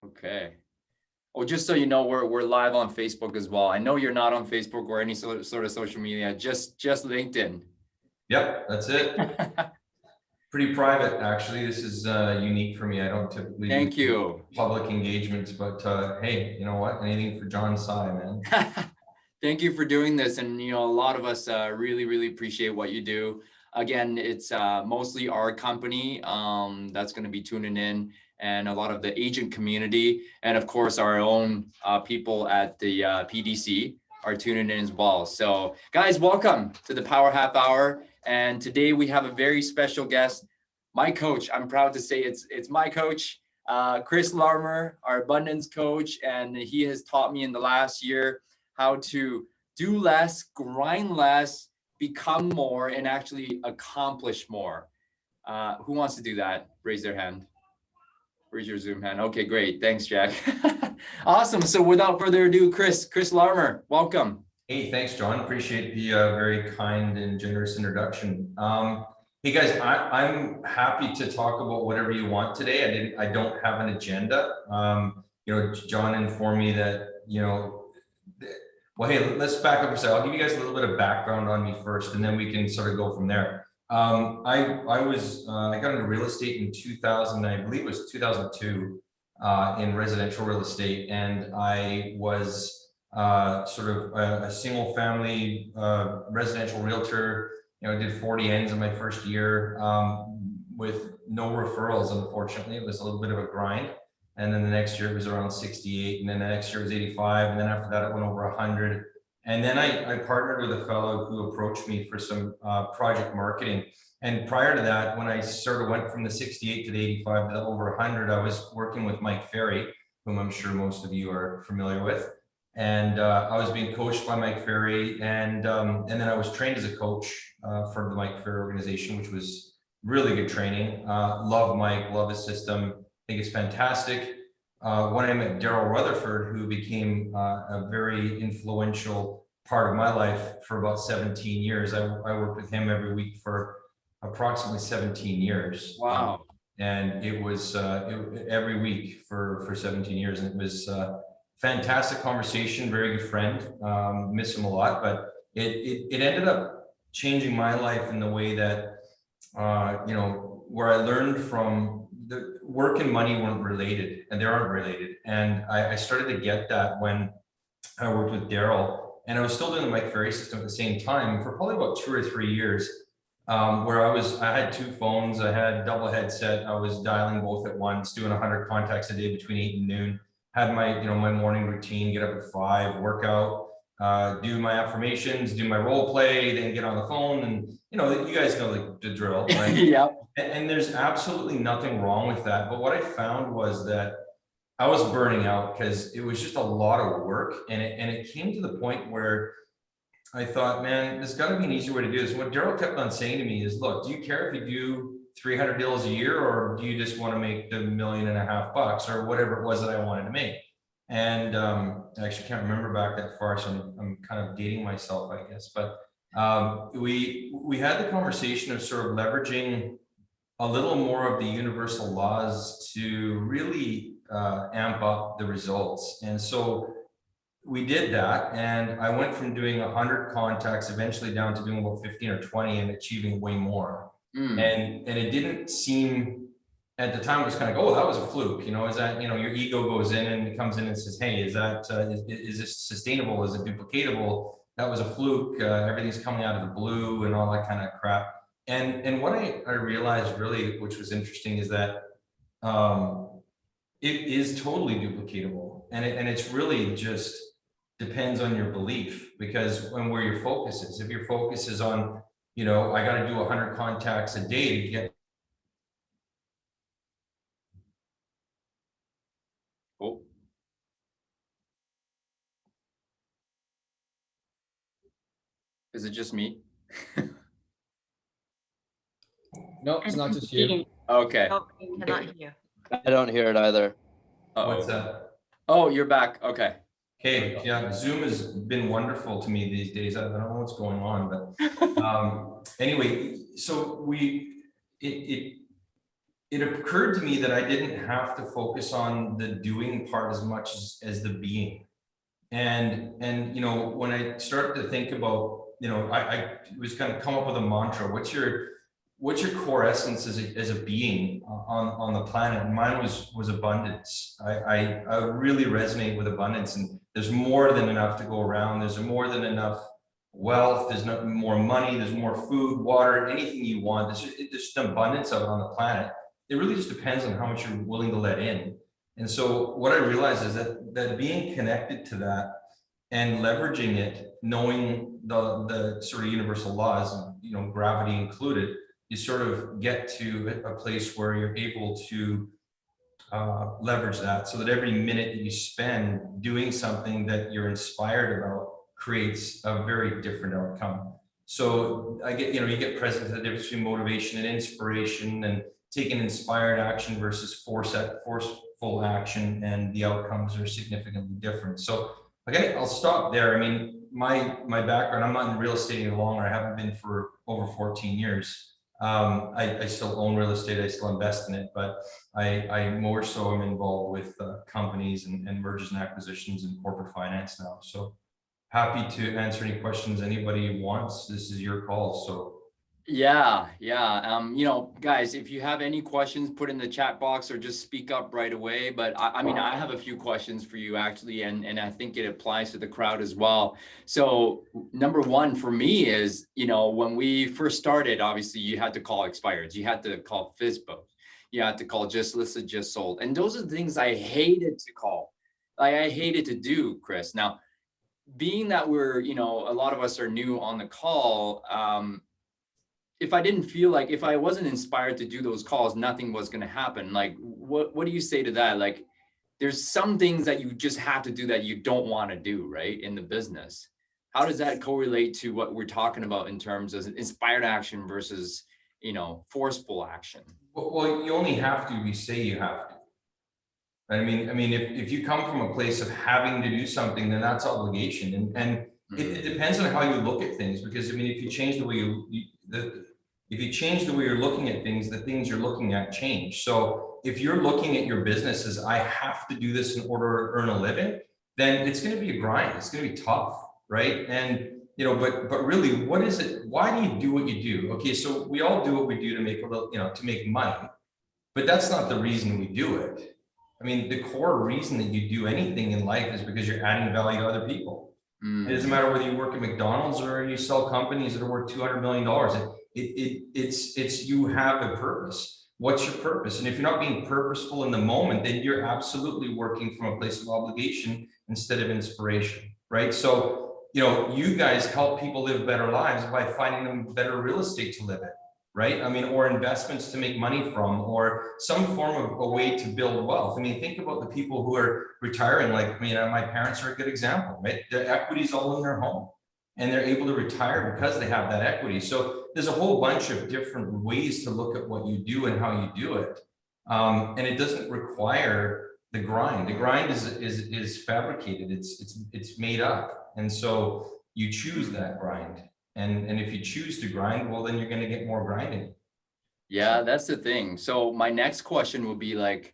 Okay. Oh, just so you know, we're live on Facebook as well. I know you're not on Facebook or any sort of social media, just LinkedIn. Yep, that's it. Pretty private, actually. This is unique for me. I don't typically Thank do you. public engagements, but hey, you know what? Anything for John Tsai, man. Thank you for doing this. And, a lot of us really appreciate what you do. Again, it's mostly our company that's going to be tuning in, and a lot of the agent community. And of course, our own people at the PDC are tuning in as well. So guys, welcome to the Power Half Hour. And today we have a very special guest, my coach. I'm proud to say it's my coach, Chris Larmer, our abundance coach. And he has taught me in the last year how to do less, grind less, become more, and actually accomplish more. Who wants to do that? Raise their hand. Raise your Zoom hand. Okay, great. Thanks, Jack. Awesome. So without further ado, Chris Larmer, welcome. Hey, thanks, John. Appreciate the very kind and generous introduction. Hey guys, I'm happy to talk about whatever you want today. I don't have an agenda. John informed me that, well, hey, let's back up for a second. I'll give you guys a little bit of background on me first, and then we can sort of go from there. I got into real estate in 2000, I believe it was 2002, in residential real estate, and I was sort of a single family residential realtor. I did 40 ends in my first year with no referrals. Unfortunately, it was a little bit of a grind. And then the next year it was around 68, and then the next year it was 85, and then after that it went over 100. And then I partnered with a fellow who approached me for some project marketing. And prior to that, when I sort of went from the 68 to the 85 to the over 100, I was working with Mike Ferry, whom I'm sure most of you are familiar with. And I was being coached by Mike Ferry, and then I was trained as a coach for the Mike Ferry organization, which was really good training. Love Mike, love his system. I think it's fantastic. When I met Darel Rutherford, who became a very influential part of my life for about 17 years, I worked with him every week for approximately 17 years. Wow. And it was every week for 17 years, and it was fantastic conversation, very good friend, miss him a lot, but it ended up changing my life in the way that, where I learned from the work and money weren't related, and they aren't related. And I started to get that when I worked with Darel, and I was still doing the Mike Ferry system at the same time for probably about 2 or 3 years, where I had 2 phones, I had double headset, I was dialing both at once, doing 100 contacts a day between 8 and noon. Had my, my morning routine, get up at 5, work out, do my affirmations, do my role play, then get on the phone, and you guys know the drill, right? Yeah. And there's absolutely nothing wrong with that. But what I found was that I was burning out because it was just a lot of work, and it came to the point where I thought, man, there's got to be an easier way to do this. And what Darel kept on saying to me is, look, do you care if you do 300 deals a year, or do you just want to make the $1.5 million or whatever it was that I wanted to make? And I actually can't remember back that far, so I'm kind of dating myself, I guess. But we had the conversation of sort of leveraging a little more of the universal laws to really amp up the results. And so we did that, and I went from doing 100 contacts eventually down to doing about 15 or 20 and achieving way more. And it didn't seem, at the time, it was kind of, oh, that was a fluke. Is that, your ego goes in and it comes in and says, hey, is that is this sustainable? Is it duplicatable? That was a fluke. Everything's coming out of the blue and all that kind of crap. And what I realized really, which was interesting, is that it is totally duplicatable, and it's really just depends on your belief, because where your focus is. If your focus is on, I got to do 100 contacts a day to get. Oh. Is it just me? No, it's not just you. Okay. No, we cannot hear. I don't hear it either. What's that? Oh, you're back. Okay. Okay, yeah, Zoom has been wonderful to me these days. I don't know what's going on, but anyway, so it occurred to me that I didn't have to focus on the doing part as much as the being. And you know, when I started to think about, you know, I was kind of come up with a mantra. What's your core essence as a being on the planet? And mine was abundance. I really resonate with abundance, and there's more than enough to go around. There's more than enough wealth. There's no more money. There's more food, water, anything you want. There's just an abundance of it on the planet. It really just depends on how much you're willing to let in. And so what I realized is that being connected to that and leveraging it, knowing the sort of universal laws, you know, gravity included, you sort of get to a place where you're able to leverage that, so that every minute that you spend doing something that you're inspired about creates a very different outcome. So I get, you know, you get present to the difference between motivation and inspiration, and taking inspired action versus forceful action, and the outcomes are significantly different. So okay, I'll stop there. I mean, my background, I'm not in real estate any longer. I haven't been for over 14 years. I still own real estate. I still invest in it, but I more so am involved with companies and mergers and acquisitions and corporate finance now. So happy to answer any questions anybody wants. This is your call. So Yeah. You know, guys, if you have any questions, put in the chat box or just speak up right away. But I mean, I have a few questions for you actually, and I think it applies to the crowd as well. So number one for me is, you know, when we first started, obviously you had to call expireds, you had to call FISBO, you had to call just listed, just sold. And those are the things I hated to call. Like I hated to do, Chris. Now, being that we're, you know, a lot of us are new on the call, if I didn't feel like, if I wasn't inspired to do those calls, nothing was going to happen. Like, what do you say to that? Like, there's some things that you just have to do that you don't want to do, right, in the business. How does that correlate to what we're talking about in terms of inspired action versus, you know, forceful action? well, you only have to if you say you have to. I mean, if you come from a place of having to do something, then that's obligation. And it depends on how you look at things, because I mean, if you change the way if you change the way you're looking at things, the things you're looking at change. So if you're looking at your business as I have to do this in order to earn a living, then it's going to be a grind. It's going to be tough, right? And you know, but really, what is it? Why do you do what you do? Okay, so we all do what we do to make a little, you know, to make money, but that's not the reason we do it. I mean, the core reason that you do anything in life is because you're adding value to other people. It doesn't matter whether you work at McDonald's or you sell companies that are worth $200 million. It's you have a purpose. What's your purpose? And if you're not being purposeful in the moment, then you're absolutely working from a place of obligation instead of inspiration, right? So, you know, you guys help people live better lives by finding them better real estate to live in, right? I mean, or investments to make money from, or some form of a way to build wealth. I mean, think about the people who are retiring. Like, you know, my parents are a good example, right? Their equity's all in their home, and they're able to retire because they have that equity. So there's a whole bunch of different ways to look at what you do and how you do it. And it doesn't require the grind. The grind is fabricated. It's made up. And so you choose that grind. And if you choose to grind, well, then you're going to get more grinding. Yeah, that's the thing. So my next question would be like,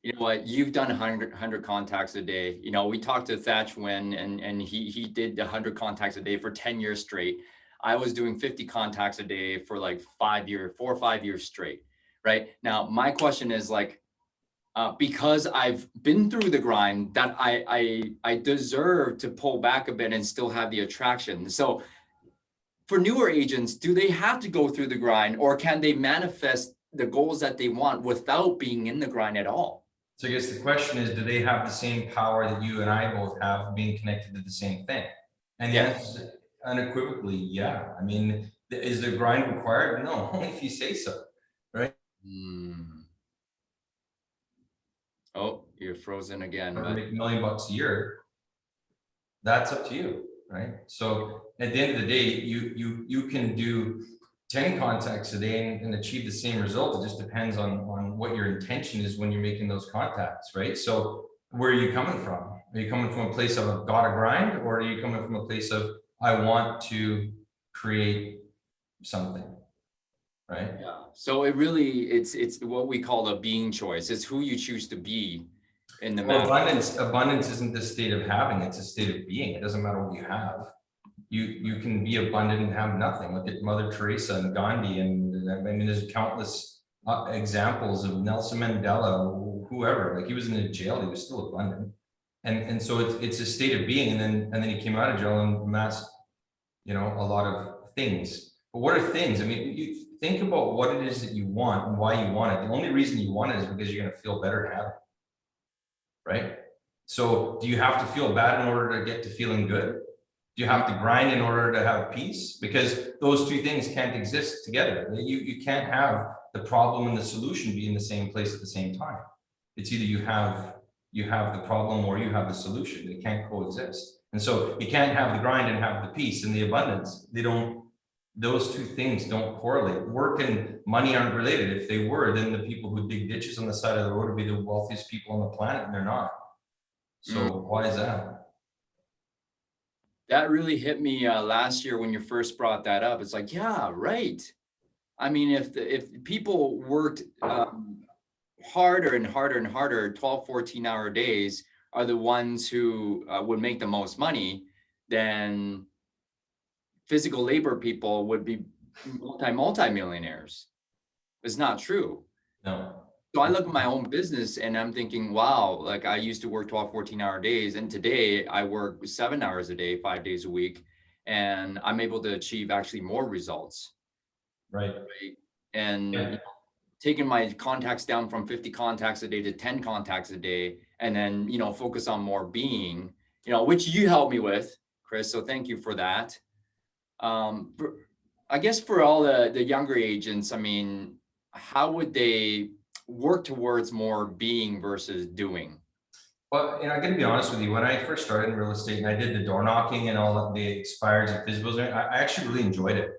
you know what, you've done 100 contacts a day. You know, we talked to Thatch Wynn, and he did 100 contacts a day for 10 years straight. I was doing 50 contacts a day for like 4 or 5 years straight. Right now, my question is like, because I've been through the grind, that I deserve to pull back a bit and still have the attraction. So for newer agents, do they have to go through the grind, or can they manifest the goals that they want without being in the grind at all? So I guess the question is, do they have the same power that you and I both have, being connected to the same thing? And yes, unequivocally, yeah. I mean, is the grind required? No, only if you say so, right? Oh, you're frozen again. But make $1 million a year, that's up to you, right? So at the end of the day, you can do 10 contacts a day and achieve the same result. It just depends on what your intention is when you're making those contacts, right? So where are you coming from? Are you coming from a place of I've got to grind, or are you coming from a place of I want to create something, right? Yeah. So it really, it's what we call a being choice. It's who you choose to be in the Well, matter. abundance isn't the state of having, it's a state of being. It doesn't matter what you have. You can be abundant and have nothing. Look at Mother Teresa and Gandhi, and I mean, there's countless examples of Nelson Mandela, whoever. Like, he was in a jail, he was still abundant, and so it's a state of being. And then he came out of jail and amassed, you know, a lot of things. But what are things? I mean, you think about what it is that you want and why you want it. The only reason you want it is because you're going to feel better to have it, right? So do you have to feel bad in order to get to feeling good? Do you have to grind in order to have peace? Because those two things can't exist together. You can't have the problem and the solution be in the same place at the same time. It's either you have the problem or you have the solution. They can't coexist. And so you can't have the grind and have the peace and the abundance. Those two things don't correlate. Work and money aren't related. If they were, then the people who dig ditches on the side of the road would be the wealthiest people on the planet, and they're not. So why is that? That really hit me last year when you first brought that up. It's like, yeah, right. I mean, if people worked harder and harder and harder, 12, 14-hour days are the ones who would make the most money, then physical labor people would be multi-millionaires. It's not true. No. So I look at my own business and I'm thinking, wow, like I used to work 12, 14-hour days. And today I work 7 hours a day, 5 days a week. And I'm able to achieve actually more results. Right. And Yeah. taking my contacts down from 50 contacts a day to 10 contacts a day, and then, focus on more being, which you helped me with, Chris. So thank you for that. I guess for all the younger agents, I mean, how would they work towards more being versus doing? Well, I got to be honest with you. When I first started in real estate and I did the door knocking and all of the expires and physicals, I actually really enjoyed it.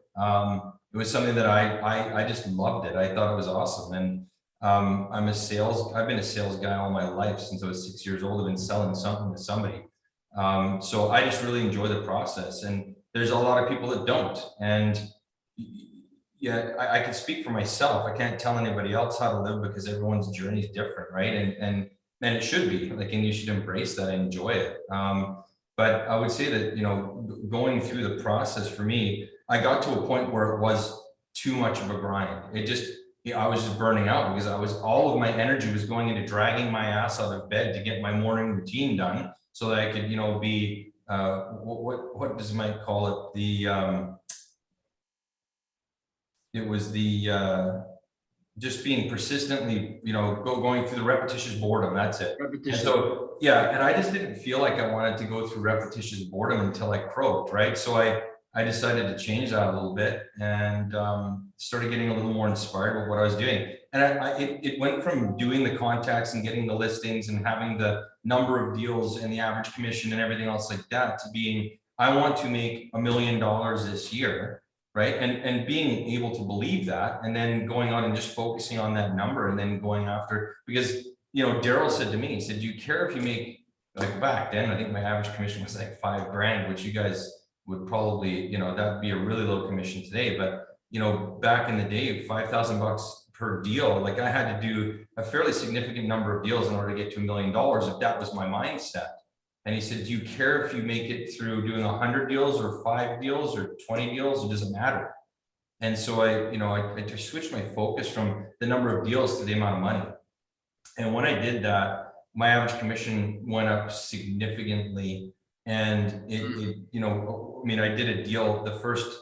It was something that I just loved it. I thought it was awesome. And I've been a sales guy all my life since I was 6 years old. I've been selling something to somebody. So I just really enjoy the process. And there's a lot of people that don't. And yeah, I can speak for myself. I can't tell anybody else how to live because everyone's journey is different, right? And it should be like, and you should embrace that and enjoy it. But I would say that, going through the process for me, I got to a point where it was too much of a grind. I was just burning out because all of my energy was going into dragging my ass out of bed to get my morning routine done so that I could, be, what does Mike call it? It was just being persistently, going through the repetitious boredom. That's it. Repetition. And so, yeah, and I just didn't feel like I wanted to go through repetitious boredom until I croaked, right? So I decided to change that a little bit and started getting a little more inspired with what I was doing. And it went from doing the contacts and getting the listings and having the number of deals and the average commission and everything else like that to being, I want to make $1 million this year. Right. And being able to believe that and then going on and just focusing on that number and then going after, because, Darel said to me, he said, do you care if you make, like back then, I think my average commission was like $5,000, which you guys would probably, that'd be a really low commission today. But, back in the day, $5,000 per deal, like I had to do a fairly significant number of deals in order to get to $1 million if that was my mindset. And he said, do you care if you make it through doing 100 deals or 5 deals or 20 deals? It doesn't matter. And so I switched my focus from the number of deals to the amount of money. And when I did that, my average commission went up significantly. And I did a deal the first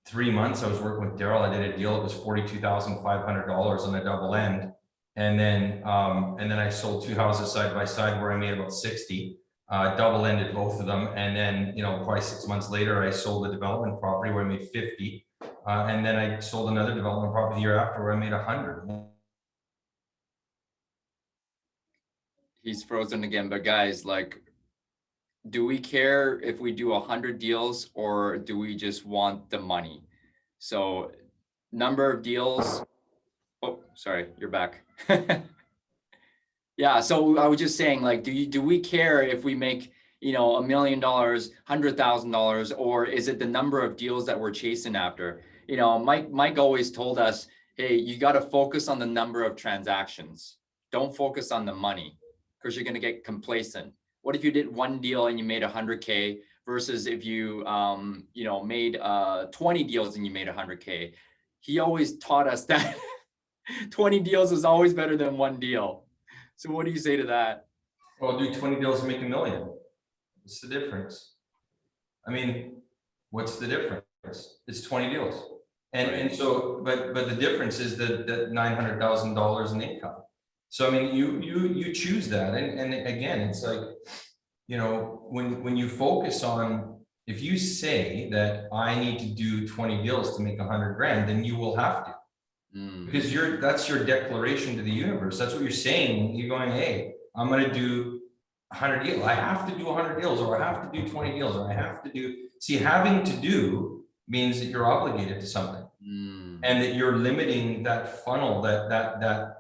3 months I was working with Darel. I did a deal. It was $42,500 on a double end. And then I sold 2 houses side by side where I made about 60. Double ended both of them. And then, probably 6 months later, I sold a development property where I made 50. And then I sold another development property the year after where I made 100. He's frozen again, but guys, like, do we care if we do 100 deals or do we just want the money? So number of deals. Oh, sorry, you're back. Yeah, so I was just saying, like, do we care if we make, $1 million, $100,000, or is it the number of deals that we're chasing after? you know, Mike always told us, hey, you got to focus on the number of transactions. Don't focus on the money because you're going to get complacent. What if you did one deal and you made 100K versus if you, you know, made 20 deals and you made 100K? He always taught us that 20 deals is always better than one deal. So what do you say to that? Well, do 20 deals and make $1 million. What's the difference? I mean, what's the difference? It's 20 deals. And so, but the difference is that $900,000 in income. So, I mean, you choose that. And again, it's like, you know, when you focus on, if you say that I need to do 20 deals to make 100 grand, then you will have to. Because that's your declaration to the universe. That's what you're saying. You're going, hey, I'm going to do 100 deals. I have to do 100 deals, or I have to do 20 deals, or I have to do. See, having to do means that you're obligated to something, and that you're limiting that funnel, the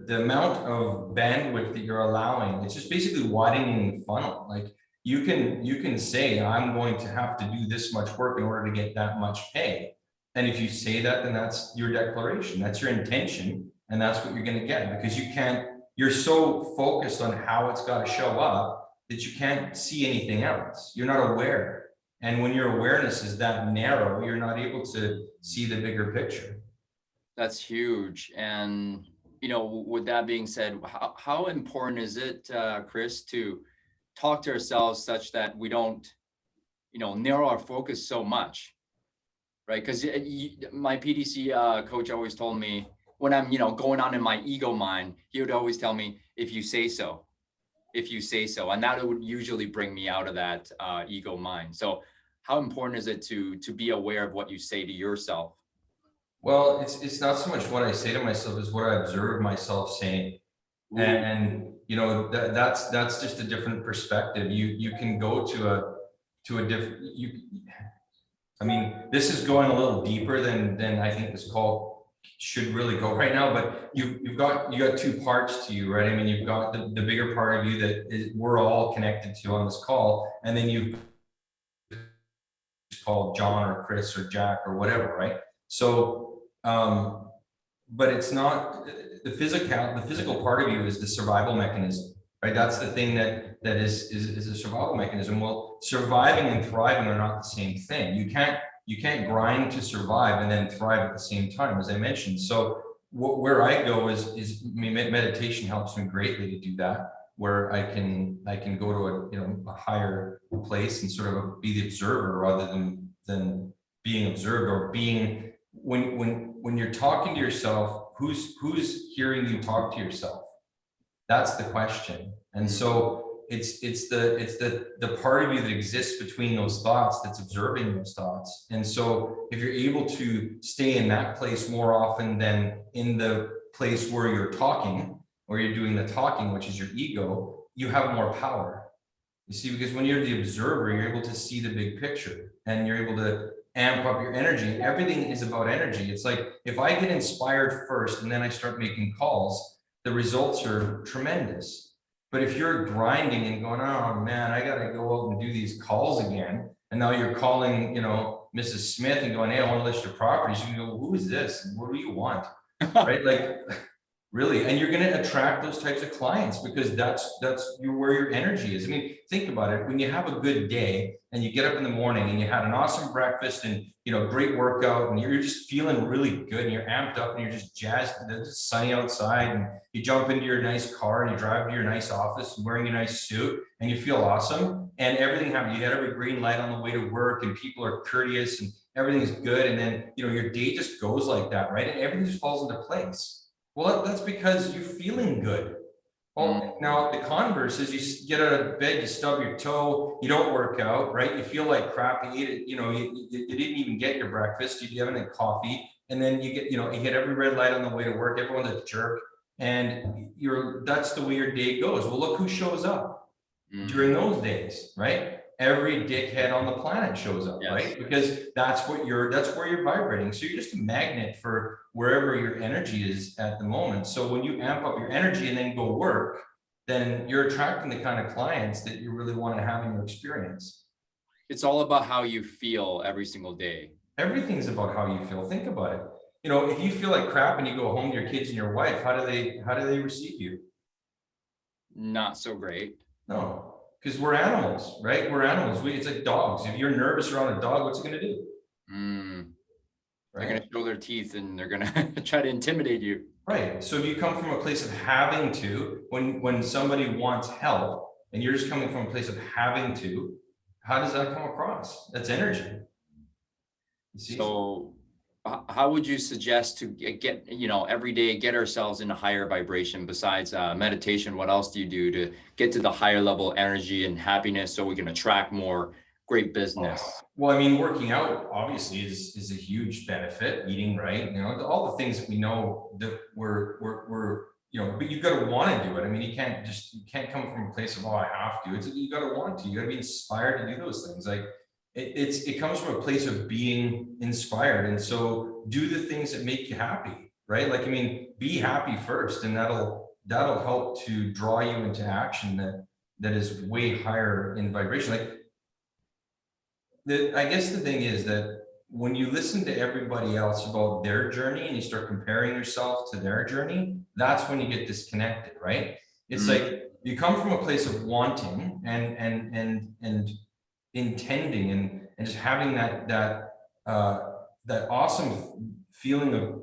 amount of bandwidth that you're allowing. It's just basically widening the funnel. Like you can say, I'm going to have to do this much work in order to get that much pay. And if you say that, then that's your declaration, that's your intention, and that's what you're going to get, because you're so focused on how it's got to show up that you can't see anything else. You're not aware. And when your awareness is that narrow, you're not able to see the bigger picture. That's huge. And, you know, with that being said, how important is it, Chris, to talk to ourselves such that we don't, you know, narrow our focus so much? Right, because my PDC coach always told me when I'm, you know, going on in my ego mind, he would always tell me, if you say so, and that would usually bring me out of that ego mind. So how important is it to be aware of what you say to yourself? Well, it's not so much what I say to myself as what I observe myself saying. And you know, that's just a different perspective. You can go to a different, I mean, this is going a little deeper than I think this call should really go right now, but you got two parts to you, right? I mean, you've got the bigger part of you that we're all connected to on this call, and then you've called John or Chris or Jack or whatever, right? So, but it's not the physical part of you is the survival mechanism, right? That's the thing that is a survival mechanism. Well, surviving and thriving are not the same thing. You can't grind to survive and then thrive at the same time, as I mentioned. So where I go is meditation helps me greatly to do that, where I can go to a higher place and sort of be the observer rather than being observed, or being when you're talking to yourself, who's hearing you talk to yourself? That's the question. And so it's the part of you that exists between those thoughts that's observing those thoughts. And so if you're able to stay in that place more often than in the place where you're talking, or you're doing the talking, which is your ego, you have more power. You see, because when you're the observer, you're able to see the big picture, and you're able to amp up your energy. Everything is about energy. It's like, if I get inspired first and then I start making calls, the results are tremendous. But if you're grinding and going, oh man, I gotta go out and do these calls again, and now you're calling, Mrs. Smith and going, hey, I want to list your properties, you can go, who is this? What do you want? Right? Like, really, and you're going to attract those types of clients, because that's where your energy is. I mean, think about it. When you have a good day and you get up in the morning and you had an awesome breakfast and great workout, and you're just feeling really good and you're amped up and you're just jazzed, and it's sunny outside, and you jump into your nice car and you drive to your nice office wearing a nice suit and you feel awesome, and everything happens. You got every green light on the way to work, and people are courteous and everything's good, and then your day just goes like that, right? And everything just falls into place. Well, that's because you're feeling good. Well, now the converse is you get out of bed, you stub your toe, you don't work out, right? You feel like crap. You ate it, you didn't even get your breakfast. You haven't had coffee, and then you get, you hit every red light on the way to work. Everyone's a jerk, and that's the way your day goes. Well, look who shows up during those days, right? Every dickhead on the planet shows up, right? Because that's where you're vibrating. So you're just a magnet for wherever your energy is at the moment. So when you amp up your energy and then go work, then you're attracting the kind of clients that you really want to have in your experience. It's all about how you feel every single day. Everything's about how you feel. Think about it. You know, if you feel like crap and you go home to your kids and your wife, how do they receive you? Not so great. No, because we're animals, right? We're animals. It's like dogs. If you're nervous around a dog, what's it going to do? They're going to show their teeth and they're going to try to intimidate you. Right. So if you come from a place of having to, when somebody wants help and you're just coming from a place of having to, how does that come across? That's energy. So how would you suggest to get, every day, get ourselves in a higher vibration besides meditation? What else do you do to get to the higher level energy and happiness so we can attract more great business? Well, I mean, working out obviously is a huge benefit. Eating right, all the things that we know that we're but you got to want to do it. I mean, you can't come from a place of, oh, I have to. You got to want to. You got to be inspired to do those things. Like it comes from a place of being inspired, and so do the things that make you happy, right? Like, I mean, be happy first, and that'll help to draw you into action that is way higher in vibration. Like, I guess the thing is that when you listen to everybody else about their journey and you start comparing yourself to their journey, that's when you get disconnected, right? It's like you come from a place of wanting and intending and just having that awesome feeling of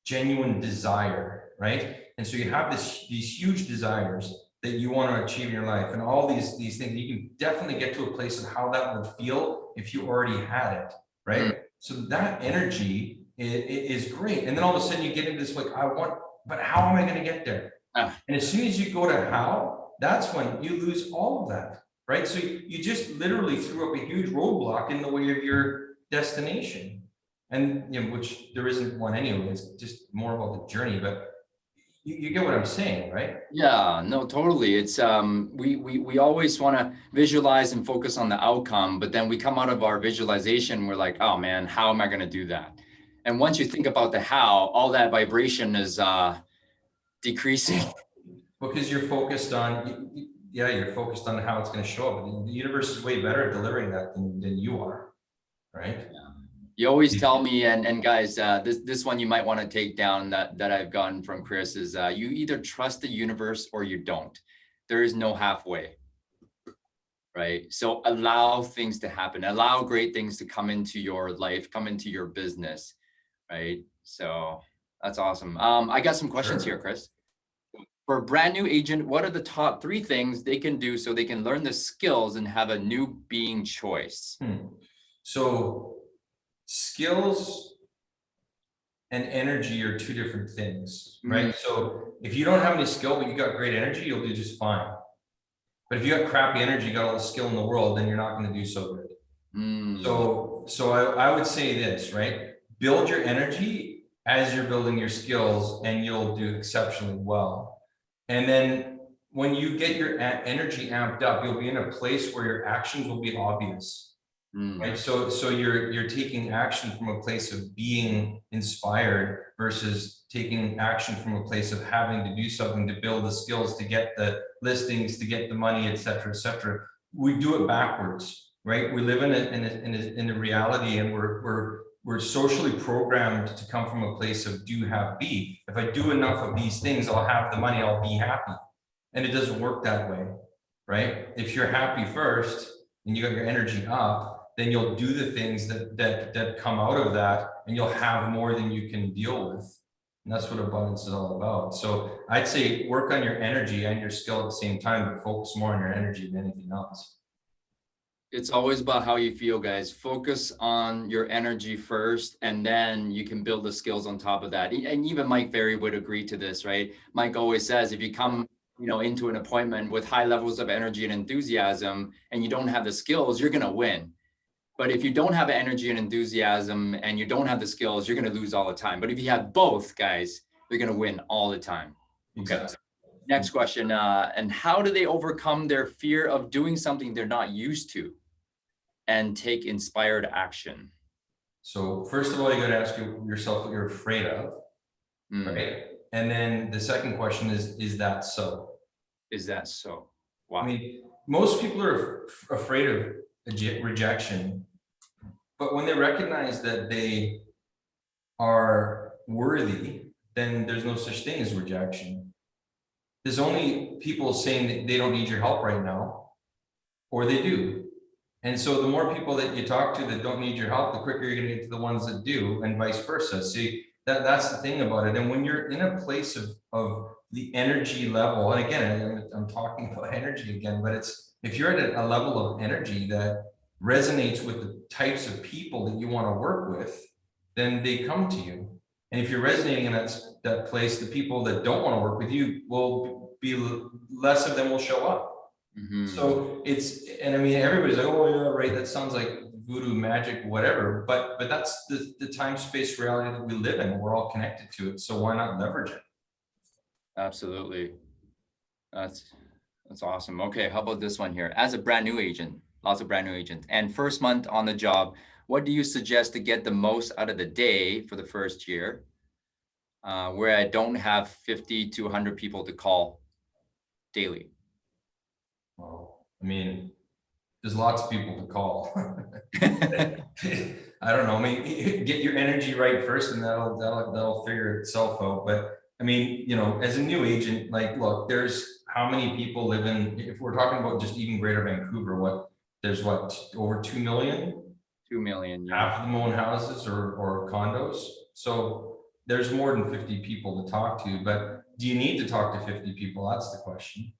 genuine desire, right? And so you have these huge desires that you want to achieve in your life, and all these things. You can definitely get to a place of how that would feel if you already had it, right? So that energy is great, and then all of a sudden you get into this, like, but how am I going to get there? And as soon as you go to how, that's when you lose all of that, right? So you just literally threw up a huge roadblock in the way of your destination, and which there isn't one anyway. It's just more about the journey, but you get what I'm saying, right? Yeah, no, totally. It's we always want to visualize and focus on the outcome, but then we come out of our visualization, we're like, oh man, how am I going to do that? And once you think about the how, all that vibration is decreasing. Because you're focused on, you're focused on how it's going to show up. The universe is way better at delivering that than you are, right? Yeah. You always tell me, and guys, this one you might want to take down that I've gotten from Chris is you either trust the universe or you don't. There is no halfway, right? So allow things to happen. Allow great things to come into your life, come into your business, right? So that's awesome. I got some questions here, Chris. For a brand new agent, what are the top 3 things they can do so they can learn the skills and have a new being choice? So skills and energy are 2 different things, right? So if you don't have any skill, but you got great energy, you'll do just fine. But if you got crappy energy, you got all the skill in the world, then you're not going to do so good. So I would say this, right? Build your energy as you're building your skills, and you'll do exceptionally well. And then when you get your energy amped up, you'll be in a place where your actions will be obvious. Right. So you're taking action from a place of being inspired versus taking action from a place of having to do something to build the skills, to get the listings, to get the money, et cetera, et cetera. We do it backwards, right? We live in a reality, and we're socially programmed to come from a place of do, have, be. If I do enough of these things, I'll have the money, I'll be happy. And it doesn't work that way, right? If you're happy first and you got your energy up, then you'll do the things that come out of that, and you'll have more than you can deal with. And that's what abundance is all about. So I'd say work on your energy and your skill at the same time, but focus more on your energy than anything else. It's always about how you feel, guys. Focus on your energy first, and then you can build the skills on top of that. And even Mike Ferry would agree to this, right? Mike always says, if you come into an appointment with high levels of energy and enthusiasm, and you don't have the skills, you're going to win. But if you don't have energy and enthusiasm and you don't have the skills, you're going to lose all the time. But if you have both, guys, you're going to win all the time. Exactly. Okay. Next question. And how do they overcome their fear of doing something they're not used to and take inspired action? So first of all, you got to ask yourself what you're afraid of, right? And then the second question is that so? Is that so? Wow. I mean, most people are afraid of rejection But when they recognize that they are worthy, then there's no such thing as rejection. There's only people saying that they don't need your help right now, or they do. And so the more people that you talk to that don't need your help, the quicker you're gonna get to the ones that do, and vice versa. See, that's the thing about it. And when you're in a place of the energy level, and again, I'm talking about energy again, but it's, if you're at a level of energy that resonates with the types of people that you want to work with, then they come to you. And if you're resonating in that place, the people that don't want to work with you will be, less of them will show up. So it's, and I mean, everybody's like, oh yeah, right, that sounds like voodoo magic, whatever, but that's the time space reality that we live in. We're all connected to it, so why not leverage it? Absolutely. That's awesome. Okay, how about this one here? As a brand new agent, lots of brand new agents, and first month on the job, what do you suggest to get the most out of the day for the first year, where I don't have 50 to 100 people to call daily? Well, I mean, there's lots of people to call. I don't know, I mean, get your energy right first, and that'll figure itself out. But I mean, you know, as a new agent, like, look, there's how many people live in, if we're talking about just even Greater Vancouver, there's over 2 million? 2 million, yeah. Half of them own houses or condos. So there's more than 50 people to talk to, but do you need to talk to 50 people? That's the question.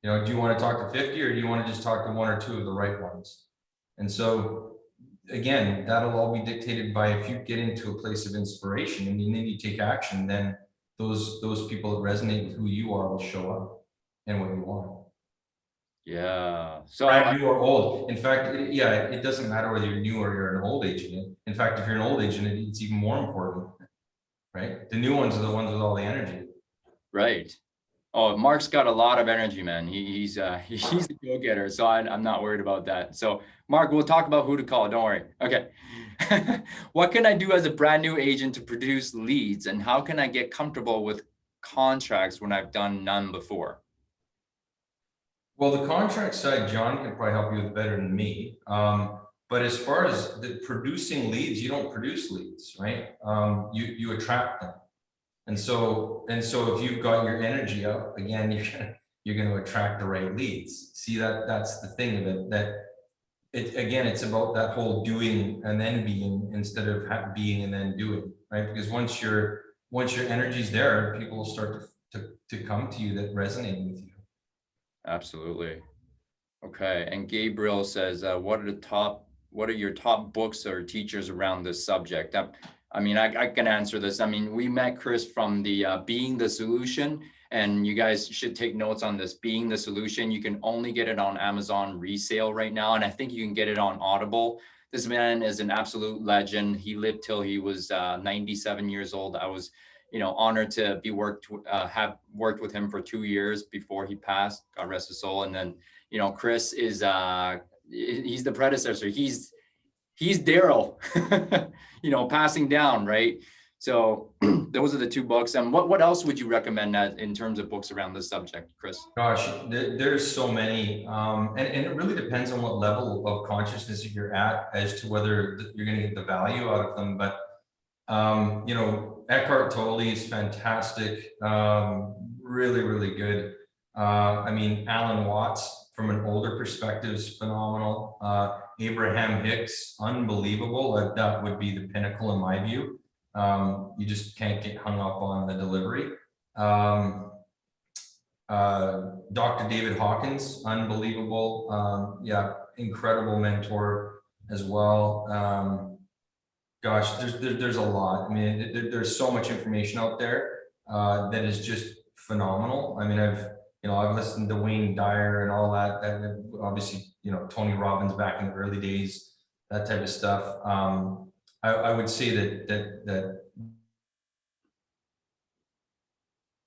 You know, do you want to talk to 50, or do you want to just talk to one or two of the right ones? And so again, that'll all be dictated by, if you get into a place of inspiration and then you take action, then those people that resonate with who you are will show up and what you want. Yeah. So Brand new or old. In fact, it doesn't matter whether you're new or you're an old agent. In fact, if you're an old agent, it's even more important, right? The new ones are the ones with all the energy. right. Oh, Mark's got a lot of energy, man. He's a go-getter, so I'm not worried about that. So Mark, we'll talk about who to call. Don't worry. Okay. What can I do as a brand new agent to produce leads, and how can I get comfortable with contracts when I've done none before? Well, the contract side, John can probably help you with better than me. But as far as the producing leads, you don't produce leads, right? You attract them. And so if you've got your energy up, again, you're gonna attract the right leads. See, that's the thing of it, that it's about that whole doing and then being, instead of being and then doing, right? Because once your energy's there, people will start to come to you that resonate with you. Absolutely. Okay. And Gabriel says, what are your top books or teachers around this subject? I mean, I can answer this. I mean, we met Chris from the Being the Solution, and you guys should take notes on this. Being the Solution, you can only get it on Amazon resale right now, and I think you can get it on Audible. This man is an absolute legend. He lived till he was 97 years old. I was, honored to have worked with him for 2 years before he passed. God rest his soul. And then, Chris is he's the predecessor. He's Darel, passing down, right? So those are the two books. And what else would you recommend in terms of books around this subject, Chris? Gosh, there's so many, and it really depends on what level of consciousness you're at as to whether you're going to get the value out of them. But Eckhart Tolle is fantastic, really, really good. I mean, Alan Watts from an older perspective is phenomenal. Abraham Hicks, unbelievable. That would be the pinnacle in my view. You just can't get hung up on the delivery. Dr. David Hawkins, unbelievable. Incredible mentor as well. Gosh, there's a lot. I mean, there's so much information out there that is just phenomenal. I mean, I've listened to Wayne Dyer and all that. And obviously, Tony Robbins back in the early days, that type of stuff. I would say that.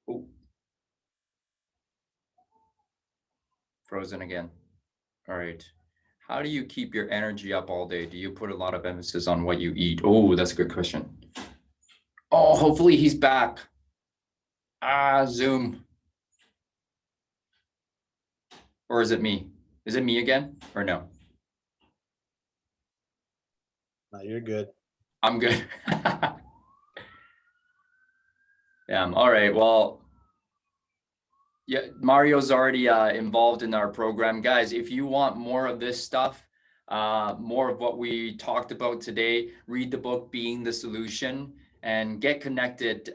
Oh. Frozen again. All right. How do you keep your energy up all day? Do you put a lot of emphasis on what you eat? Oh, that's a good question. Oh, hopefully he's back. Zoom. Or is it me? Is it me again or no? No, you're good. I'm good. Yeah. All right. Well, yeah, Mario's already involved in our program. Guys, if you want more of this stuff, more of what we talked about today, read the book Being the Solution and get connected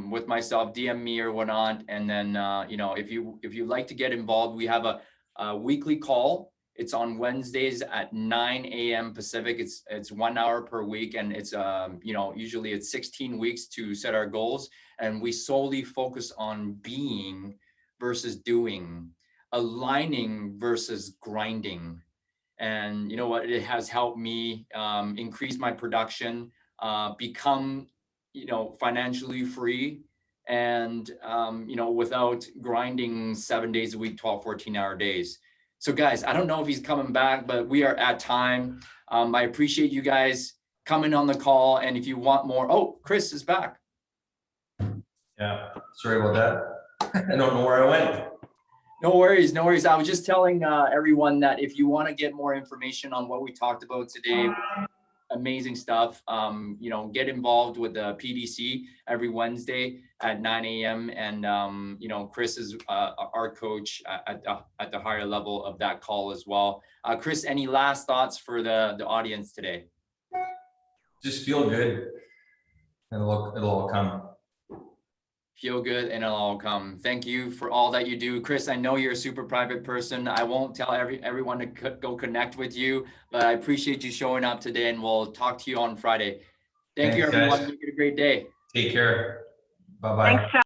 with myself, DM me or whatnot. And then, you know, if you like to get involved, we have a weekly call. It's on Wednesdays at 9 a.m. Pacific. It's 1 hour per week. And it's, you know, usually it's 16 weeks to set our goals. And we solely focus on being versus doing, aligning versus grinding. And you know what? It has helped me increase my production, become, you know, financially free, and you know, without grinding 7 days a week, 12, 14-hour days. So guys, I don't know if he's coming back, but we are at time. I appreciate you guys coming on the call. And if you want more, oh, Chris is back. Yeah, sorry about that. I don't know where I went. No worries, no worries. I was just telling everyone that if you want to get more information on what we talked about today, amazing stuff. You know, get involved with the PDC every Wednesday at 9 a.m. And you know, Chris is our coach at the higher level of that call as well. Chris, any last thoughts for the audience today? Just feel good, and it'll all come. Feel good and it'll all come. Thank you for all that you do. Chris, I know you're a super private person. I won't tell everyone to go connect with you, but I appreciate you showing up today, and we'll talk to you on Friday. Thank you, Thanks, everyone. guys. Make it a great day. Take care. Bye-bye. Thanks, Chad.